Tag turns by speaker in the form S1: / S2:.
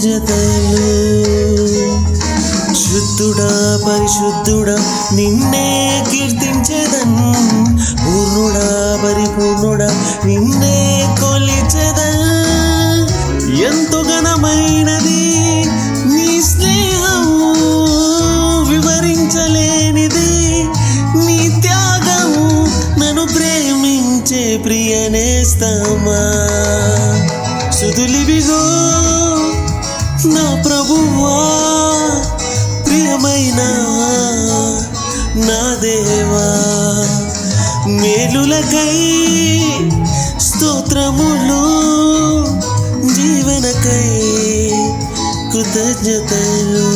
S1: కృతజ్ఞతలు. శుద్ధుడా పరిశుద్ధుడా నిన్నే కీర్తించెదన్, పూర్ణుడా పరిపూర్ణుడా నిన్నే కొలిచెదన్. ఎంతో ఘనమైనది నీ స్నేహము, వివరించలేనిది నీ త్యాగము, నన్ను ప్రేమించే ప్రియనేస్తమా. సుధులివిగో నా ప్రభువా, ప్రియమైన నా దేవా, మేలులకై స్తోత్రములు, జీవనకై కృతజ్ఞతలు.